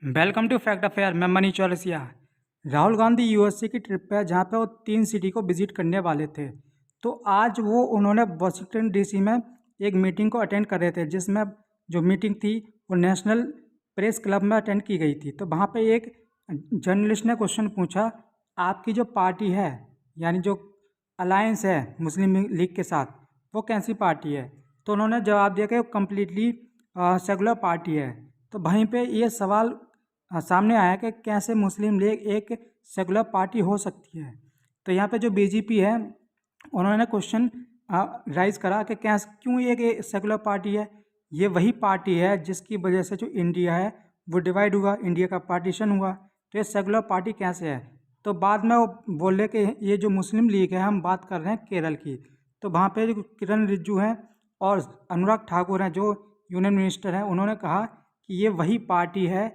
Welcome to fact affair. मैं Mani Chaurasia. Rahul Gandhi USA की trip पे है जहाँ पे वो 3 सिटी को विजिट करने वाले थे। तो आज उन्होंने वाशिंगटन डीसी में एक मीटिंग को अटेंड कर रहे थे, जिसमें जो मीटिंग थी वो नेशनल प्रेस क्लब में अटेंड की गई थी। तो वहाँ पे एक जर्नलिस्ट ने क्वेश्चन पूछा, आपकी जो पार्टी है यानी जो अलायंस है मुस्लिम लीग के साथ, वो कैसी पार्टी है? तो उन्होंने जवाब दिया कि वो कम्प्लीटली सेकुलर पार्टी है। तो वहीं पे ये सवाल सामने आया कि कैसे मुस्लिम लीग एक सेकुलर पार्टी हो सकती है। तो यहाँ पे जो बीजेपी है उन्होंने क्वेश्चन राइज करा कि क्यों ये एक सेकुलर पार्टी है। ये वही पार्टी है जिसकी वजह से जो इंडिया है वो डिवाइड हुआ, इंडिया का पार्टीशन हुआ। तो ये सेकुलर पार्टी कैसे है? तो बाद में वो बोले कि ये जो मुस्लिम लीग है, हम बात कर रहे हैं केरल की। तो वहाँ पे जो किरण रिजिजू हैं और अनुराग ठाकुर हैं जो यूनियन मिनिस्टर हैं, उन्होंने कहा कि ये वही पार्टी है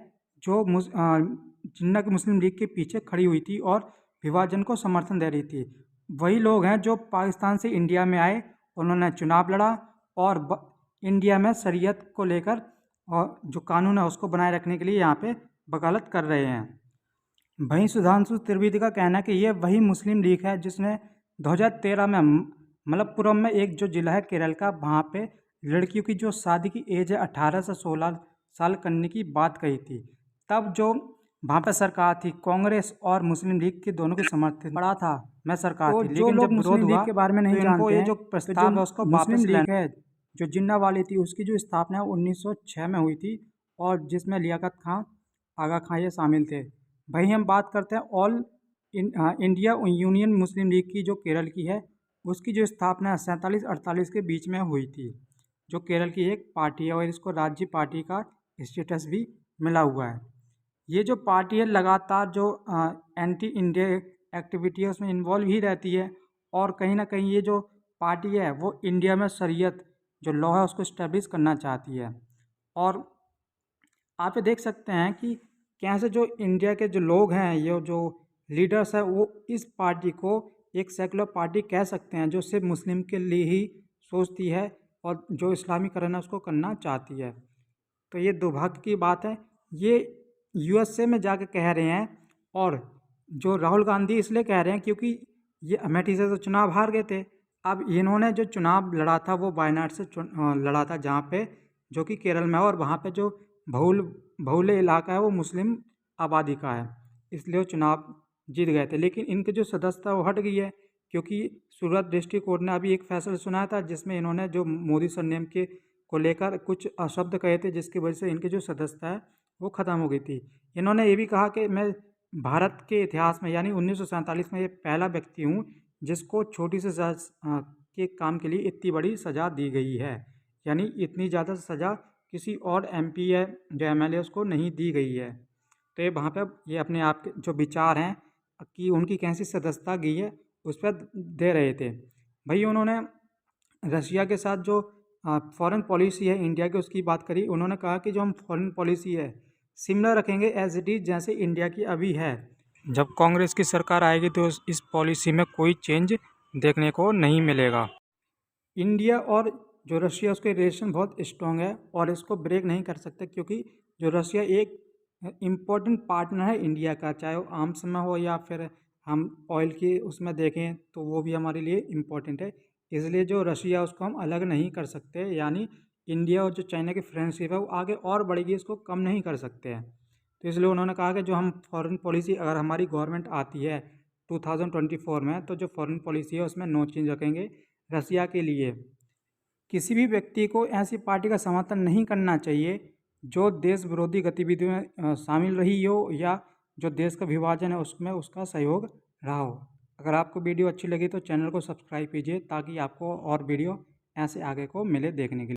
जो जिन्ना की मुस्लिम लीग के पीछे खड़ी हुई थी और विभाजन को समर्थन दे रही थी। वही लोग हैं जो पाकिस्तान से इंडिया में आए, उन्होंने चुनाव लड़ा और इंडिया में शरीयत को लेकर और जो कानून है उसको बनाए रखने के लिए यहाँ पे वकालत कर रहे हैं। वहीं सुधांशु त्रिवेदी का कहना है कि ये वही मुस्लिम लीग है जिसने 2013 में मलप्पुरम में एक जो जिला है केरल का, वहाँ पे लड़कियों की जो शादी की एज है 18 से 16 साल करने की बात कही थी। तब जो वहाँ पे सरकार थी कांग्रेस और मुस्लिम लीग के दोनों के समर्थन बड़ा था मैं सरकार तो थी, जो लेकिन लोग जब विरोध मुस्लिम लीग हुआ के बारे में नहीं तो इनको जानते ये हैं, जो तो प्रस्ताव है उसको मुस्लिम वापस लीग लेना। है जो जिन्ना वाली थी उसकी जो स्थापना 1906 में हुई थी और जिसमें लियाकत खां, आगा खां ये शामिल थे। वहीं हम बात करते हैं इंडिया यूनियन मुस्लिम लीग की जो केरल की है, उसकी जो स्थापना 47-48 के बीच में हुई थी, जो केरल की एक पार्टी है और इसको राज्य पार्टी का स्टेटस भी मिला हुआ है। ये जो पार्टी है लगातार जो एंटी इंडिया एक्टिविटी है उसमें इन्वॉल्व ही रहती है और कहीं ना कहीं ये जो पार्टी है वो इंडिया में शरीयत जो लॉ है उसको इस्टेब्लिश करना चाहती है। और आप ये देख सकते हैं कि कैसे जो इंडिया के जो लोग हैं, ये जो लीडर्स है, वो इस पार्टी को एक सेकुलर पार्टी कह सकते हैं जो सिर्फ मुस्लिम के लिए ही सोचती है और जो इस्लामीकरण है उसको करना चाहती है। तो ये दुर्भाग्य की बात है। ये यूएसए में जाके कह रहे हैं और जो राहुल गांधी इसलिए कह रहे हैं क्योंकि ये अमेठी से तो चुनाव हार गए थे। अब इन्होंने जो चुनाव लड़ा था वो वायनाड से लड़ा था, जहाँ पे जो कि केरल में है और वहाँ पे जो बहुल्य इलाका है वो मुस्लिम आबादी का है, इसलिए वो चुनाव जीत गए थे। लेकिन इनके जो सदस्यता वो हट गई है क्योंकि सूरत डिस्ट्रिक्ट कोर्ट ने अभी एक फैसला सुनाया था जिसमें इन्होंने जो मोदी सरनेम के को लेकर कुछ शब्द कहे थे, जिसकी वजह से इनकी जो सदस्यता है वो ख़त्म हो गई थी। इन्होंने ये भी कहा कि मैं भारत के इतिहास में यानी 1947 में ये पहला व्यक्ति हूँ जिसको छोटी सी सजा के काम के लिए इतनी बड़ी सज़ा दी गई है, यानी इतनी ज़्यादा सज़ा किसी और एमपी या जो एमएलए उसको नहीं दी गई है। तो ये वहाँ पे ये अपने आप के जो विचार हैं कि उनकी कैसी सदस्यता गई है उस पर दे रहे थे। भाई उन्होंने रशिया के साथ जो फॉरेन पॉलिसी है इंडिया की उसकी बात करी। उन्होंने कहा कि जो हम फॉरेन पॉलिसी है सिमिलर रखेंगे एज इट इज़ जैसे इंडिया की अभी है। जब कांग्रेस की सरकार आएगी तो इस पॉलिसी में कोई चेंज देखने को नहीं मिलेगा। इंडिया और जो रशिया उसके रिलेशन बहुत स्ट्रॉन्ग है और इसको ब्रेक नहीं कर सकते क्योंकि जो रशिया एक इम्पोर्टेंट पार्टनर है इंडिया का, चाहे वो आर्म्स में हो या फिर हम ऑयल की उसमें देखें तो वो भी हमारे लिए इम्पोर्टेंट है। इसलिए जो रशिया उसको हम अलग नहीं कर सकते, यानी इंडिया और जो चाइना की फ्रेंडशिप है वो आगे और बढ़ेगी, इसको कम नहीं कर सकते हैं। तो इसलिए उन्होंने कहा कि जो हम फॉरेन पॉलिसी अगर हमारी गवर्नमेंट आती है 2024 में तो जो फॉरेन पॉलिसी है उसमें नो चेंज रखेंगे। रसिया के लिए किसी भी व्यक्ति को ऐसी पार्टी का समर्थन नहीं करना चाहिए जो देश विरोधी गतिविधियों में शामिल रही हो या जो देश का विभाजन है उसमें उसका सहयोग रहा हो। अगर आपको वीडियो अच्छी लगी तो चैनल को सब्सक्राइब कीजिए ताकि आपको और वीडियो ऐसे आगे को मिले देखने के लिए।